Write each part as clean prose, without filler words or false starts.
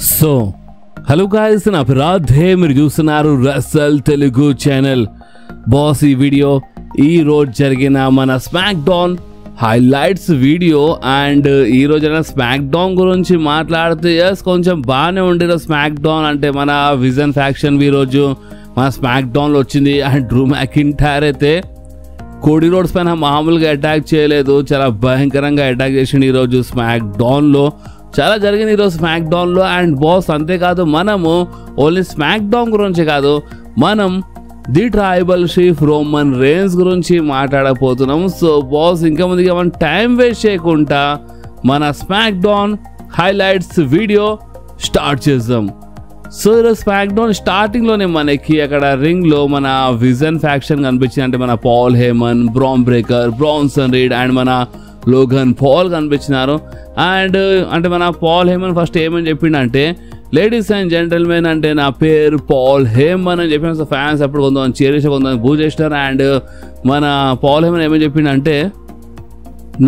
So hello guys, నా పేరు రాధే, మీరు చూస్తున్నారు రసల్ తెలుగు ఛానల్. బాస్, ఈ వీడియో ఈ రోజు జరిగిన మన smack down highlights video. And ఈ రోజైనా స్మాక్ డౌన్ గురించి మాట్లాడితే కొంచెం బాగానే ఉండేది. స్మాక్ డౌన్ అంటే మన విజన్ ఫ్యాక్షన్ ఈరోజు మన స్మాక్ డౌన్లో వచ్చింది. అండ్ డ్రూ మ్యాకింటైర్ అయితే కోడీ రోడ్స్ పైన మామూలుగా అటాక్ చేయలేదు, చాలా భయంకరంగా అటాక్ చేసిండు ఈరోజు స్మాక్ డౌన్లో. చాలా జరిగింది ఈరోజు స్మాక్ డౌన్లో. అండ్ బాస్, అంతేకాదు మనము ఓన్లీ స్మాక్ డౌన్ గురించి కాదు, మనం the tribal chief Roman rains గురించి మాట్లాడబోతున్నాం. సో బాస్, ఇంకా ముందుగా మనం టైం వేస్ట్ చేయకుండా మన smack down highlights video start చేద్దాం. సో ఈరోజు స్మాక్ డౌన్ స్టార్టింగ్లోనే మనకి అక్కడ రింగ్లో మన విజన్ ఫ్యాక్షన్ కనిపించింది. అంటే మన Paul Heyman, Bron Breakker, Bronson Reed and మన లోగన్ పాల్ కనిపించినారు. అండ్ అంటే మన పాల్ హేమన్ ఫస్ట్ ఏమని చెప్పిండంటే, లేడీస్ అండ్ జెంటల్మెన్, అంటే నా పేరు పాల్ హేమన్ అని చెప్పిన ఫ్యాన్స్ అప్పుడు కొంతమంది చేరేసి కొంతమంది బూ చేసినారు. అండ్ మన పాల్ హేమన్ ఏమని చెప్పిండంటే,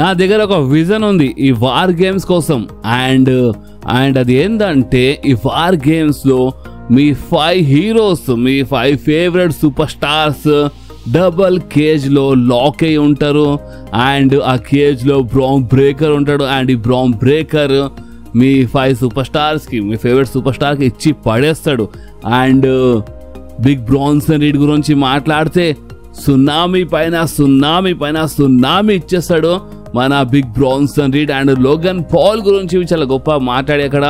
నా దగ్గర ఒక విజన్ ఉంది ఈ వార్ గేమ్స్ కోసం. అండ్ అది ఏంటంటే, ఈ వార్ గేమ్స్లో మీ 5 హీరోస్, మీ 5 ఫేవరెట్ సూపర్ స్టార్స్ డబల్ కేజ్లో లాక్ అయి ఉంటారు. అండ్ ఆ కేజ్లో బ్రాన్ బ్రేకర్ ఉంటాడు. అండ్ ఈ బ్రాన్ బ్రేకర్ మీ 5 సూపర్ స్టార్స్కి, మీ ఫేవరెట్ సూపర్ స్టార్కి ఇచ్చి పడేస్తాడు. అండ్ బిగ్ బ్రాన్సన్ రీడ్ గురించి మాట్లాడితే సునామీ పైన సునామీ ఇచ్చేస్తాడు మన big Bronson Reed. And Logan Paul గురించి చాలా గొప్ప మాట్లాడి అక్కడ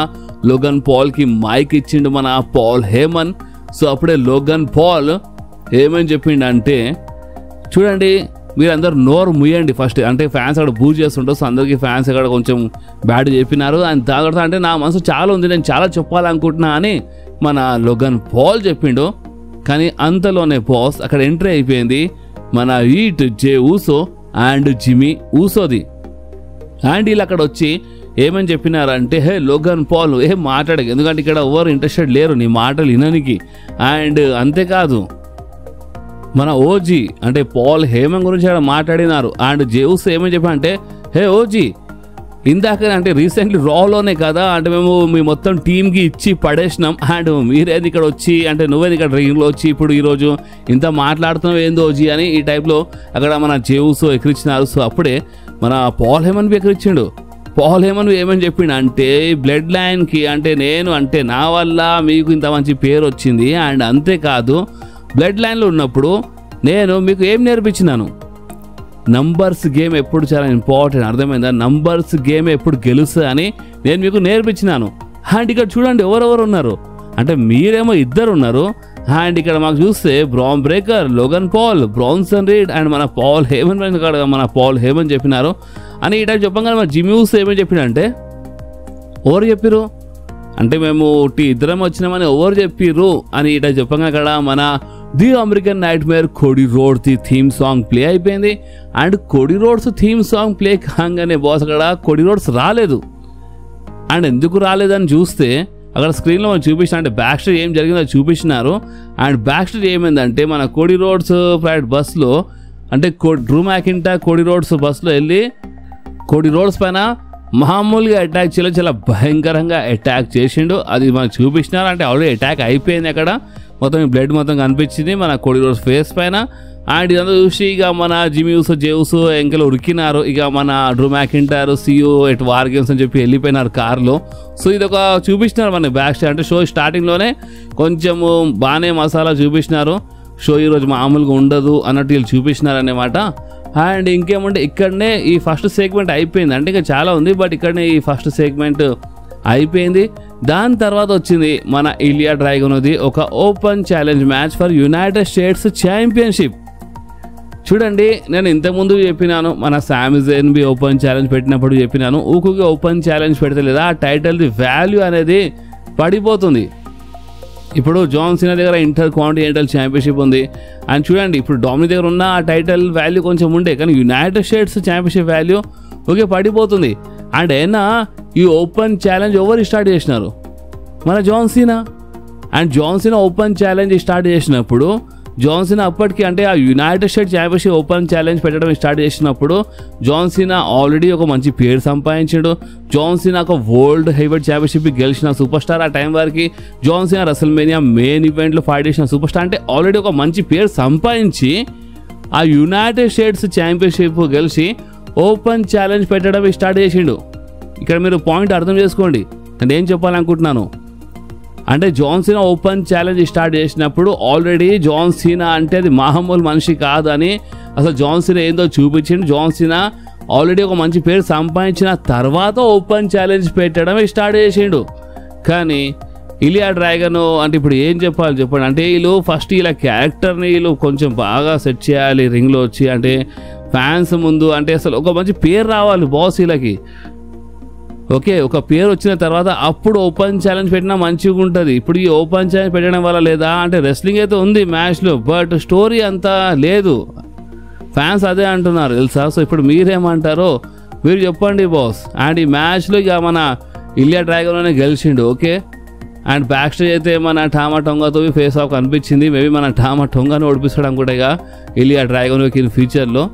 లోగన్ పాల్కి మైక్ ఇచ్చిండు మన పాల్ హేమన్. సో అప్పుడే లోగన్ పాల్ ఏమని చెప్పిండంటే, చూడండి మీరందరూ నోరు ముయ్యండి ఫస్ట్. అంటే ఫ్యాన్స్ అక్కడ బూజ్ చేస్తుంటారు. సో అందరికీ ఫ్యాన్స్ అక్కడ కొంచెం బ్యాడ్ చెప్పినారు. అండ్ తర్వాత అంటే నా మనసు చాలా ఉంది, నేను చాలా చెప్పాలనుకుంటున్నా అని మన లోగన్ పాల్ చెప్పిండు. కానీ అంతలోనే బాస్ అక్కడ ఎంట్రీ అయిపోయింది మన ఈట్ జే ఊసో అండ్ జిమీ ఊసోది. అండ్ వీళ్ళు అక్కడ వచ్చి ఏమని చెప్పినారంటే, హే లోగన్ పాల్, ఏం మాట్లాడక, ఎందుకంటే ఇక్కడ ఎవరు ఇంట్రెస్టెడ్ లేరు నీ మాటలు వినడానికి. అండ్ అంతేకాదు మన ఓజీ అంటే పాల్ హేమన్ గురించి అక్కడ మాట్లాడినారు. అండ్ జేవుస్ ఏమని చెప్పా అంటే, హే ఓజీ, ఇందాక అంటే రీసెంట్లీ రాలోనే కదా అంటే మేము మీ మొత్తం టీంకి ఇచ్చి పడేసినాం. అండ్ మీరేది ఇక్కడ వచ్చి, అంటే నువ్వేది ఇక్కడ రింగ్లో వచ్చి ఇప్పుడు ఈరోజు ఇంత మాట్లాడుతున్నావు ఏందో ఓజీ అని ఈ టైప్లో అక్కడ మన జేవుస్ ఎక్కిరించినారు. సో అప్పుడే మన పాల్ హేమన్ ఎక్కిరించిండు. పాల్ హేమన్ ఏమని చెప్పిండు అంటే, బ్లడ్ లైన్కి అంటే నేను, అంటే నా వల్ల మీకు ఇంత మంచి పేరు వచ్చింది. అండ్ అంతేకాదు బ్లడ్ లైన్లో ఉన్నప్పుడు నేను మీకు ఏం నేర్పించినాను, నంబర్స్ గేమ్ ఎప్పుడు చాలా ఇంపార్టెంట్, అర్థమైందా? నంబర్స్ గేమ్ ఎప్పుడు గెలుస్తుంది అని నేను మీకు నేర్పించినాను. అండ్ ఇక్కడ చూడండి ఎవరెవరు ఉన్నారు అంటే మీరేమో 2 ఉన్నారు. అండ్ ఇక్కడ మాకు చూస్తే Bron Breakker, Logan Paul, Bronson Reed and మన పాల్ హేమన్ మన పాల్ హేమన్ చెప్పినారు అని ఈ టైప్ చెప్పగానే మన జిమ్యూస్ ఏమని చెప్పిండంటే, ఎవరు చెప్పిరు అంటే మేము 2 వచ్చినామని ఎవరు చెప్పిర్రు అని ఈ టైప్ చెప్పగా అక్కడ మన the American nightmare Cody Rhodes theme song play అయిపోయింది. And Cody Rhodes theme song play కాగానే బాస్ అక్కడ కోడీ రోడ్స్ రాలేదు. అండ్ ఎందుకు రాలేదని చూస్తే అక్కడ స్క్రీన్లో మనం చూపించిన, అంటే బ్యాక్ స్టేజ్ ఏం జరిగిందో చూపించినారు. అండ్ బ్యాక్ స్టేజ్ ఏమైందంటే, మన కోడీ రోడ్స్ ఫ్లైట్ బస్లో అంటే డ్రూ మ్యాకింటైర్ కోడీ రోడ్స్ బస్లో వెళ్ళి కోడీ రోడ్స్ పైన మామూలుగా అటాక్ చేయలేదు, చాలా భయంకరంగా అటాక్ చేసిండు. అది మనకు చూపించినారు. అంటే ఆల్రెడీ అటాక్ అయిపోయింది, అక్కడ మొత్తం బ్లడ్ మొత్తం కనిపించింది మన కోడీ రోడ్స్ ఫేస్ పైన. అండ్ ఇదంతా చూసి ఇక మన జిమ్యూస్ జేవుస్ ఎంకలు ఉరికినారు. ఇక మన Drew McIntyre CU at war games అని చెప్పి వెళ్ళిపోయినారు కార్లో. సో ఇది ఒక చూపించినారు మన బ్యాక్ స్టేజ్. అంటే షో స్టార్టింగ్లోనే కొంచెము బాగానే మసాలా చూపించినారు. షో ఈరోజు మామూలుగా ఉండదు అన్నట్టు వీళ్ళు చూపించినారు అన్నమాట. అండ్ ఇంకేమంటే ఇక్కడనే ఈ ఫస్ట్ సెగ్మెంట్ అయిపోయింది. అంటే ఇంకా చాలా ఉంది, బట్ ఇక్కడనే ఈ ఫస్ట్ సెగ్మెంట్ అయిపోయింది. దాని తర్వాత వచ్చింది మన ఇలియా డ్రాగన్ది ఒక open challenge match for United States championship. చూడండి, నేను ఇంతకుముందు చెప్పినాను, మన సామీ జైన్ బి ఓపెన్ ఛాలెంజ్ పెట్టినప్పుడు చెప్పినాను, ఊకుగా ఓపెన్ ఛాలెంజ్ పెడితే లేదా ఆ టైటిల్ది వాల్యూ అనేది పడిపోతుంది. ఇప్పుడు జాన్ సీనా దగ్గర ఇంటర్ కాంటినెంటల్ ఛాంపియన్షిప్ ఉంది. అండ్ చూడండి ఇప్పుడు డామినిక్ దగ్గర ఉన్న ఆ టైటిల్ వాల్యూ కొంచెం ఉండే, కానీ United States championship value okay పడిపోతుంది. అండ్ అయినా ఈ ఓపెన్ ఛాలెంజ్ ఎవరు స్టార్ట్ చేసినారు, మన John Cena. And John Cena open challenge start చేసినప్పుడు జాన్ సీనా అప్పటికి అంటే ఆ United States championship open challenge పెట్టడం స్టార్ట్ చేసినప్పుడు జాన్ సీనా ఆల్రెడీ ఒక మంచి పేరు సంపాదించాడు. జాన్ సీనా ఒక వరల్డ్ హెవీవెయిట్ ఛాంపియన్షిప్ గెలిచిన సూపర్ స్టార్. ఆ టైం వరకు జాన్ సీనా రెసల్మేనియా మెయిన్ ఈవెంట్లో ఫైట్ చేసిన సూపర్ స్టార్. అంటే ఆల్రెడీ ఒక మంచి పేరు సంపాదించి ఆ యునైటెడ్ స్టేట్స్ ఛాంపియన్షిప్ గెలిచి ఓపెన్ ఛాలెంజ్ పెట్టడం స్టార్ట్ చేసిండు. ఇక్కడ మీరు పాయింట్ అర్థం చేసుకోండి, నేను ఏం చెప్పాలనుకుంటున్నాను అంటే John Cena open challenge start చేసినప్పుడు ఆల్రెడీ జాన్ సీనా అంటే అది మామూలు మనిషి కాదని అసలు జాన్ సీనా ఏందో చూపించిండు. జాన్ సీనా ఆల్రెడీ ఒక మంచి పేరు సంపాదించిన తర్వాత ఓపెన్ ఛాలెంజ్ పెట్టడం స్టార్ట్ చేసిండు. కానీ ఇలియా డ్రాగన్ అంటే ఇప్పుడు ఏం చెప్పాలి చెప్పండి. అంటే వీళ్ళు ఫస్ట్ ఇలా క్యారెక్టర్ని వీళ్ళు కొంచెం బాగా సెట్ చేయాలి రింగ్లో వచ్చి, అంటే ఫ్యాన్స్ ముందు అంటే అసలు ఒక మంచి పేరు రావాలి బాస్ వీళ్ళకి. ఓకే, ఒక పేరు వచ్చిన తర్వాత అప్పుడు ఓపెన్ ఛాలెంజ్ పెట్టినా మంచిగా ఉంటుంది. ఇప్పుడు ఈ ఓపెన్ ఛాలెంజ్ పెట్టడం వల్ల లేదా అంటే రెస్లింగ్ అయితే ఉంది మ్యాచ్లో, బట్ స్టోరీ అంతా లేదు. ఫ్యాన్స్ అదే అంటున్నారు తెలుసా. సో ఇప్పుడు మీరేమంటారో మీరు చెప్పండి బాస్. అండ్ ఈ మ్యాచ్లో ఇక మన ఇలియా డ్రాగన్లోనే గెలిచిండు. ఓకే, అండ్ బ్యాక్ స్టేజ్ అయితే మన టామా టొంగాతో ఫేస్ ఆఫ్ అనిపించింది. మేబీ మన టామా టొంగాను ఓడిపిస్తాడు అనుకుంటే ఇక ఇలియా డ్రాగన్కి ఇన్ ఫ్యూచర్లో.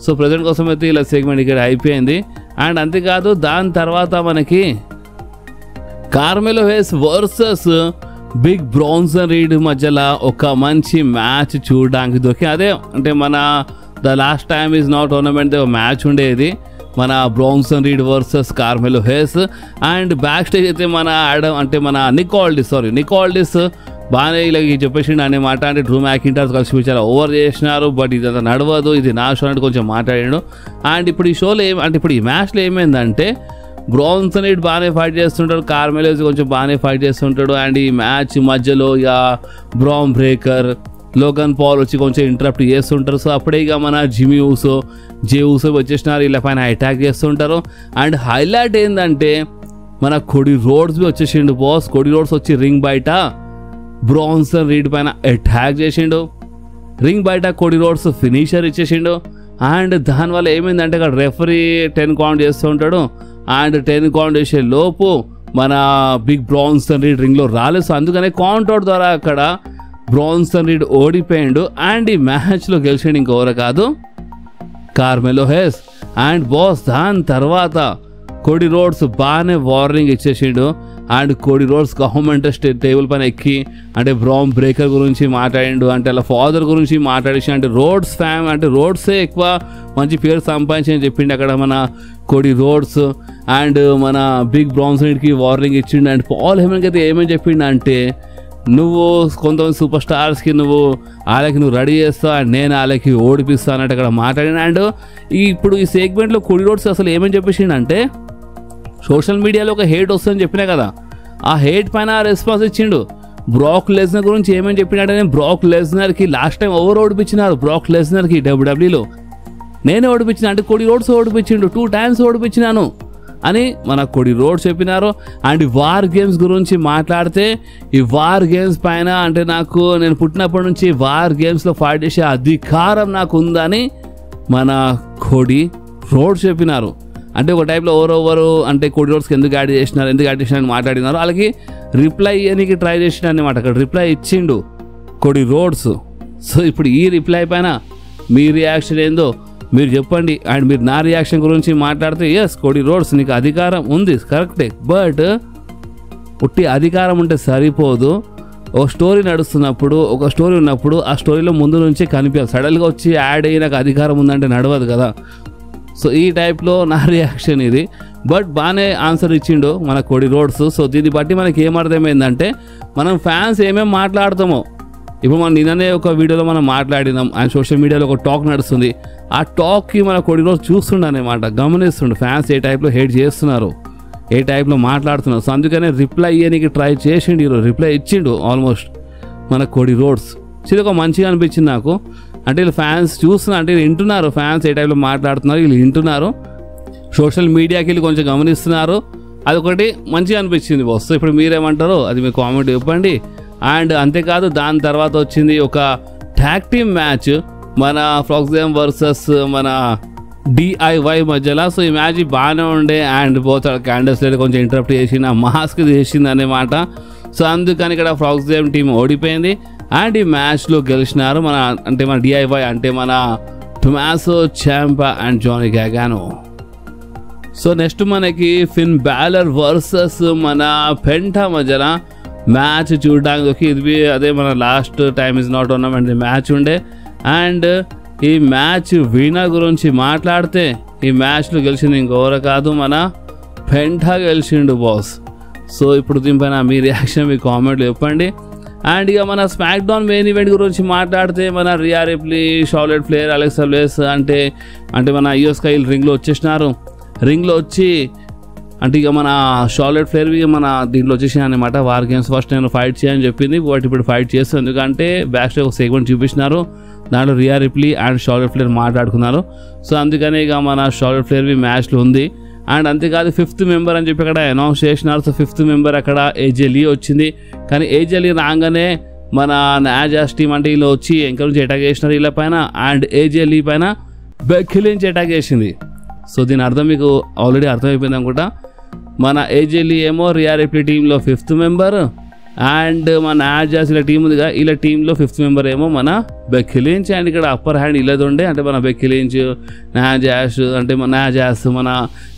సో ప్రజెంట్ కోసం అయితే ఇలా సెగ్మెంట్ ఇక్కడ అయిపోయింది. అండ్ అంతేకాదు దాని తర్వాత మనకి Carmelo Hayes versus big Bronson Reed మధ్యలో ఒక మంచి మ్యాచ్ చూడడానికి దొరికి. అదే అంటే మన the last time is not tournament match ఉండేది మన Bronson Reed versus Carmelo Hayes. And backstage అయితే మన ఆడమ్ అంటే మన నికోల్డిస్ బాగానే ఇలా చెప్పేసిండు అనే మాట. అంటే డ్రూ మ్యాకింటార్ కలిసి చాలా ఓవర్ చేసినారు, బట్ ఇదంతా నడవదు, ఇది నా షో అంటే కొంచెం మాట్లాడాడు. అండ్ ఇప్పుడు ఈ షోలో అంటే ఇప్పుడు ఈ మ్యాచ్లో ఏమైందంటే బ్రాన్సన్ రీడ్ బాగానే ఫైట్ చేస్తుంటాడు, కార్మెలో కొంచెం బాగానే ఫైట్ చేస్తుంటాడు. అండ్ ఈ మ్యాచ్ మధ్యలో ఇక బ్రాన్ బ్రేకర్, లోగన్ పాల్ వచ్చి కొంచెం ఇంటరప్ట్ చేస్తుంటారు. సో అప్పుడే ఇక మన జే ఊసో వచ్చేసినారు, ఇలా పైన అటాక్ చేస్తుంటారు. అండ్ హైలైట్ ఏంటంటే మన కోడీ రోడ్స్ వచ్చేసిండు బాస్. కోడీ రోడ్స్ వచ్చి రింగ్ బయట బ్రాన్సన్ రీడ్ పైన అటాక్ చేసిండు. రింగ్ బయట కోడీ రోడ్స్ ఫినిషర్ ఇచ్చేసిండు. అండ్ దానివల్ల ఏమైందంటే అక్కడ రెఫరీ 10 కౌంట్ చేస్తూ ఉంటాడు. అండ్ 10 కౌంట్ చేసే లోపు మన బిగ్ బ్రాన్సన్ రీడ్ రింగ్లో రాలేదు. సో అందుకనే కౌంట్అవుట్ ద్వారా అక్కడ బ్రాన్సన్ రీడ్ ఓడిపోయిండు. అండ్ ఈ మ్యాచ్లో గెలిచిండు ఇంకెవరు కాదు, కార్మెలో హేస్. అండ్ బాస్ దాని తర్వాత కోడీ రోడ్స్ బాగానే వార్నింగ్ ఇచ్చేసిండు. And Cody Rhodes government table పైన ఎక్కి అంటే బ్రాన్ బ్రేకర్ గురించి మాట్లాడిండు, అంటే అలా ఫాదర్ గురించి మాట్లాడేసి అంటే రోడ్స్ అంటే రోడ్సే ఎక్కువ మంచి పేరు సంపాదించి అని చెప్పిండు అక్కడ మన కోడీ రోడ్స్. అండ్ మన బిగ్ బ్రాన్సన్ రీడ్కి వార్నింగ్ ఇచ్చిండు. అండ్ పాల్ హెమన్కి అయితే ఏమని చెప్పిండు అంటే నువ్వు కొంతమంది సూపర్ స్టార్స్కి వాళ్ళకి నువ్వు రెడీ చేస్తావు అండ్ నేను వాళ్ళకి ఓడిపిస్తాను అన్నట్టు అక్కడ మాట్లాడిన. అండ్ ఇప్పుడు ఈ సెగ్మెంట్లో కోడీ రోడ్స్ అసలు ఏమని చెప్పేసిండు అంటే సోషల్ మీడియాలో ఒక హేట్ వస్తుందని చెప్పినా కదా, ఆ హేట్ పైన రెస్పాన్స్ ఇచ్చిండు. బ్రాక్ లెస్నర్ గురించి ఏమని చెప్పినాడంటే బ్రాక్ లెస్నర్కి లాస్ట్ టైం ఎవరు ఓడిపించినారు, బ్రాక్ లెస్నర్కి డబ్ల్యూడబ్ల్యూలో నేనే ఓడిపించిన, అంటే కోడీ రోడ్స్ ఓడిపించిండు, 2 times ఓడిపించినాను అని మన కోడీ రోడ్స్ చెప్పినారు. అండ్ వార్ గేమ్స్ గురించి మాట్లాడితే ఈ వార్ గేమ్స్ పైన అంటే నేను పుట్టినప్పటి నుంచి వార్ గేమ్స్లో ఫైట్ చేసే అధికారం నాకు ఉందని మన కోడీ రోడ్స్ చెప్పినారు. అంటే ఒక టైప్లో ఎవరెవరు అంటే కోడీ రోడ్స్కి ఎందుకు యాడ్ చేసినారని మాట్లాడినారు. వాళ్ళకి రిప్లై ఇవ్వడానికి ట్రై చేసిన అనమాట. అక్కడ రిప్లై ఇచ్చిండు కోడీ రోడ్స్. సో ఇప్పుడు ఈ రిప్లై పైన మీ రియాక్షన్ ఏందో మీరు చెప్పండి. అండ్ మీరు నా రియాక్షన్ గురించి మాట్లాడితే ఎస్ కోడీ రోడ్స్ నీకు అధికారం ఉంది కరెక్టే, బట్ పుట్టి అధికారం ఉంటే సరిపోదు. ఒక స్టోరీ నడుస్తున్నప్పుడు ఒక స్టోరీ ఉన్నప్పుడు ఆ స్టోరీలో ముందు నుంచే కనిపించాలి. సడన్గా వచ్చి యాడ్ అయ్యి నాకు అధికారం ఉందంటే నడవదు కదా. సో ఈ టైప్లో నా రియాక్షన్ ఇది. బట్ బాగానే ఆన్సర్ ఇచ్చిండు మన కోడీ రోడ్స్. సో దీన్ని బట్టి మనకి ఏమర్థమైందంటే మనం ఫ్యాన్స్ ఏమేమి మాట్లాడతామో ఇప్పుడు మనం నిన్ననే ఒక వీడియోలో మనం మాట్లాడినాం. అండ్ సోషల్ మీడియాలో ఒక టాక్ నడుస్తుంది. ఆ టాక్కి మన కోడీ రోడ్స్ చూస్తుండ అనమాట, గమనిస్తుండు ఫ్యాన్స్ ఏ టైప్లో హేట్ చేస్తున్నారు, ఏ టైప్లో మాట్లాడుతున్నారు. సో అందుకనే రిప్లై ఇవ్వడానికి ట్రై చేసిండు, ఈరోజు రిప్లై ఇచ్చిండు ఆల్మోస్ట్ మన కోడీ రోడ్స్. ఇది ఒక మంచిగా అనిపించింది నాకు. అంటే వీళ్ళు ఫ్యాన్స్ చూస్తున్నారు, అంటే వీళ్ళు వింటున్నారు, ఫ్యాన్స్ ఏ టైప్లో మాట్లాడుతున్నారు వీళ్ళు వింటున్నారు, సోషల్ మీడియాకి వెళ్ళి కొంచెం గమనిస్తున్నారు. అదొకటి మంచిగా అనిపించింది బాస్. ఇప్పుడు మీరేమంటారో అది మీ కామెంట్ చెప్పండి. అండ్ అంతేకాదు దాని తర్వాత వచ్చింది ఒక ట్యాగ్ టీమ్ మ్యాచ్ మన ఫ్రాక్స్గేమ్ వర్సెస్ మన DIY మధ్యలో. సో ఈ మ్యాచ్ బాగానే ఉండే. అండ్ పోతాడు క్యాండల్స్ లేదు కొంచెం ఇంటరప్ట్ చేసి నా మాస్క్ చేసింది అనే మాట. సో అందుకని ఇక్కడ ఫ్రాక్స్గేమ్ టీం ఓడిపోయింది. అండ్ ఈ మ్యాచ్లో గెలిచినారు మన డిఐవై అంటే మన Tomaso చాంపా and Jonny గాగానో. So next మనకి ఫిన్ బ్యాలర్ వర్సెస్ మన పెంటా మధ్యన మ్యాచ్ చూడడానికి ఇది అదే మన last time is not tournament match ఉండే. అండ్ ఈ మ్యాచ్ విన్నర్ గురించి మాట్లాడితే ఈ మ్యాచ్లో గెలిచింది ఇంకెవరు కాదు, మన పెంటా గెలిచిండు బాస్. సో ఇప్పుడు దీనిపైన మీ రియాక్షన్ మీ కామెంట్లు చెప్పండి. అండ్ ఇక మన స్మాక్ డౌన్ మెయిన్ ఈవెంట్ గురించి మాట్లాడితే మన Riya రిప్లీ, Charlotte flare, Alexa bless అంటే మన IYO SKY రింగ్లో వచ్చేసినారు. రింగ్లో వచ్చి అంటే ఇక మన షార్లెట్ ఫ్లేర్ మన దీంట్లో వచ్చేసి అనమాట వార్ గేమ్స్ ఫస్ట్ నేను ఫైట్ చేయని చెప్పింది, బట్ ఇప్పుడు ఫైట్ చేస్తాను ఎందుకంటే బ్యాక్ స్టేజ్ ఒక సెగ్మెంట్ చూపించినారు, దాంట్లో రియా రిప్లీ అండ్ షార్లెట్ ఫ్లేర్ మాట్లాడుకున్నారు. సో అందుకనే ఇక మన షార్లెట్ ఫ్లేర్ మ్యాచ్లో ఉంది. అండ్ అంతేకాదు 5th మెంబర్ అని చెప్పి అక్కడ అనౌన్స్ చేసినారు. సో 5th మెంబర్ అక్కడ AJ Lee వచ్చింది. కానీ AJ Lee రాగానే మన నాజాస్ టీమ్ అంటే వీళ్ళు వచ్చి వెనక నుంచి అటాక్ చేసినారు వీళ్ళ పైన. అండ్ AJ Lee పైన బెక్కీ లించ్ అటాక్ చేసింది. సో దీని అర్థం మీకు ఆల్రెడీ అర్థమైపోయింది అనుకుంటా. మన AJ Lee ఏమో రియా రిప్లీ టీంలో 5th మెంబర్ అండ్ మన నాజాస్ ఇలా టీం ఉందిగా వీళ్ళ టీంలో 5th మెంబర్ ఏమో మన బెక్కీ లించ్. అండ్ ఇక్కడ అప్పర్ హ్యాండ్ ఇల్లది ఉండే అంటే మన బెక్కీ లించ్, నాజాస్ అంటే మన నాజాస్, మన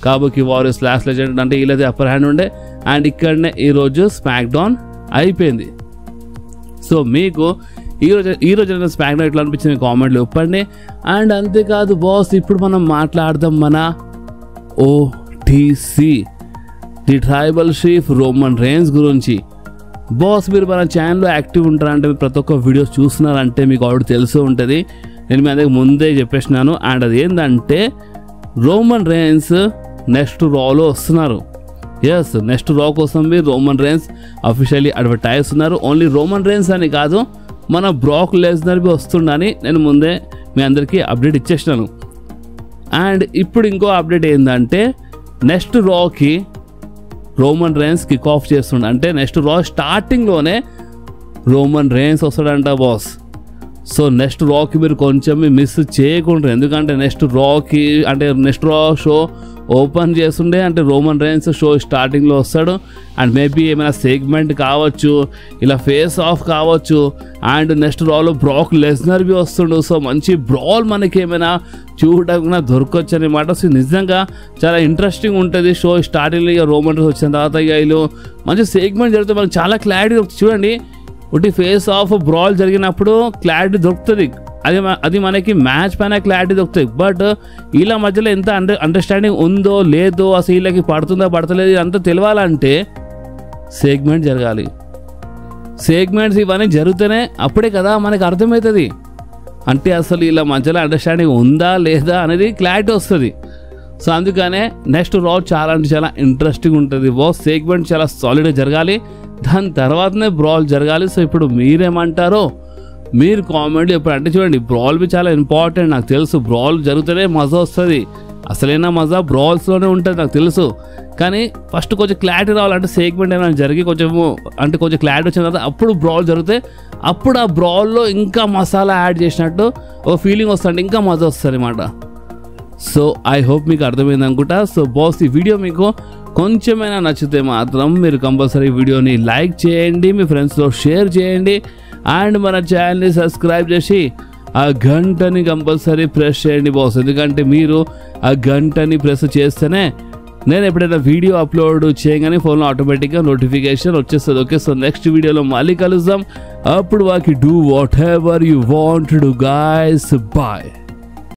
కాబుకి వారియర్స్, లాస్ట్ లెజెండ్ అంటే వీళ్ళది అప్పర్ హ్యాండ్ ఉండే. అండ్ ఇక్కడనే ఈరోజు స్మాక్ డౌన్ అయిపోయింది. సో మీకు ఈరోజు స్మాక్ డౌన్ ఎట్లా అనిపించింది కామెంట్లు చెప్పండి. అండ్ అంతేకాదు బాస్ ఇప్పుడు మనం మాట్లాడదాం మన OTC the tribal chief Roman rains గురించి. బాస్ మీరు మన ఛానల్లో యాక్టివ్ ఉంటారంటే ప్రతి ఒక్క వీడియోస్ చూస్తున్నారంటే మీకు ఆల్రెడీ తెలిసి ఉంటుంది, నేను మీ అందరికి ముందే చెప్పేసినాను. అండ్ అది ఏంటంటే రోమన్ రేన్స్ నెక్స్ట్ రాలో వస్తున్నారు. ఎస్, నెక్స్ట్ రా కోసం మీరు రోమన్ రేన్స్ అఫీషియల్లీ అడ్వర్టైజ్ ఉన్నారు. ఓన్లీ రోమన్ రేన్స్ అని కాదు, మన బ్రాక్ లెస్నర్ బి వస్తుండని నేను ముందే మీ అందరికీ అప్డేట్ ఇచ్చేసినాను. అండ్ ఇప్పుడు ఇంకో అప్డేట్ ఏంటంటే నెక్స్ట్ రాకి రోమన్ రేన్స్ కిక్ ఆఫ్ చేస్తుండ అంటే నెక్స్ట్ రా స్టార్టింగ్లోనే రోమన్ రేన్స్ వస్తాడంట బాస్. సో నెక్స్ట్ రాకి మీరు కొంచెం మిస్ చేయకుండా, ఎందుకంటే నెక్స్ట్ రాకి అంటే నెక్స్ట్ రా షో ఓపెన్ చేస్తుండే అంటే రోమన్ రేన్స్ షో స్టార్టింగ్లో వస్తాడు. అండ్ మేబీ ఏమైనా సెగ్మెంట్ కావచ్చు, ఇలా ఫేస్ ఆఫ్ కావచ్చు. అండ్ నెక్స్ట్ రాలో బ్రాక్ లెస్నర్ బి వస్తుండు. సో మంచి బ్రాల్ మనకి ఏమైనా చూడకుండా దొరకొచ్చు అనమాట. సో నిజంగా చాలా ఇంట్రెస్టింగ్ ఉంటుంది షో స్టార్టింగ్లో. ఇక రోమన్ రేన్స్ వచ్చిన తర్వాత ఇక వీళ్ళు మంచి సెగ్మెంట్ జరిగితే మనకు చాలా క్లారిటీ దొరుకుతుంది. చూడండి, ఒకటి ఫేస్ ఆఫ్ బ్రాల్ జరిగినప్పుడు క్లారిటీ దొరుకుతుంది, అది మనకి మ్యాచ్ పైన క్లారిటీ దొరుకుతుంది. బట్ వీళ్ళ మధ్యలో ఎంత అండర్స్టాండింగ్ ఉందో లేదో, అసలు వీళ్ళకి పడుతుందా పడతలేదు అంతా తెలియాలంటే సెగ్మెంట్ జరగాలి. సెగ్మెంట్స్ ఇవన్నీ జరిగితేనే అప్పుడే కదా మనకు అర్థమవుతుంది, అంటే అసలు వీళ్ళ మధ్యలో అండర్స్టాండింగ్ ఉందా లేదా అనేది క్లారిటీ వస్తుంది. సో అందుకనే నెక్స్ట్ రా చాలా అంటే చాలా ఇంట్రెస్టింగ్ ఉంటుంది. సెగ్మెంట్ చాలా సాలిడ్గా జరగాలి, దాని తర్వాతనే బ్రాల్ జరగాలి. సో ఇప్పుడు మీరేమంటారో మీరు కామెంట్ ఎప్పుడు అంటే చూడండి, బ్రాల్ బి చాలా ఇంపార్టెంట్ నాకు తెలుసు. బ్రాల్ జరిగితేనే మజా వస్తుంది, అసలైన మజా బ్రాల్స్లోనే ఉంటుంది నాకు తెలుసు. కానీ ఫస్ట్ కొంచెం క్లారిటీ రావాలంటే సెగ్మెంట్ ఏమైనా జరిగి కొంచెం క్లారిటీ వచ్చిన తర్వాత అప్పుడు బ్రాల్ జరిగితే అప్పుడు ఆ బ్రాల్లో ఇంకా మసాలా యాడ్ చేసినట్టు ఓ ఫీలింగ్ వస్తుంది, ఇంకా మజా వస్తుంది అన్నమాట. సో ఐ హోప్ మీకు అర్థమైంది అనుకుంటా. సో బాస్ ఈ వీడియో మీకు కొంచెమైనా నచ్చితే మాత్రం మీరు కంపల్సరీ వీడియోని లైక్ చేయండి, మీ ఫ్రెండ్స్లో షేర్ చేయండి. అండ్ మన ఛానల్ని సబ్స్క్రైబ్ చేసి ఆ గంటని కంపల్సరీ ప్రెస్ చేయండి బాస్, ఎందుకంటే మీరు ఆ గంటని ప్రెస్ చేస్తేనే నేను ఎప్పుడైనా వీడియో అప్లోడ్ చేయగానే ఫోన్లో ఆటోమేటిక్గా నోటిఫికేషన్ వచ్చేస్తుంది. ఓకే, సో నెక్స్ట్ వీడియోలో మళ్ళీ కలుద్దాం. అప్పుడు వాకి do whatever you want to guys. Bye.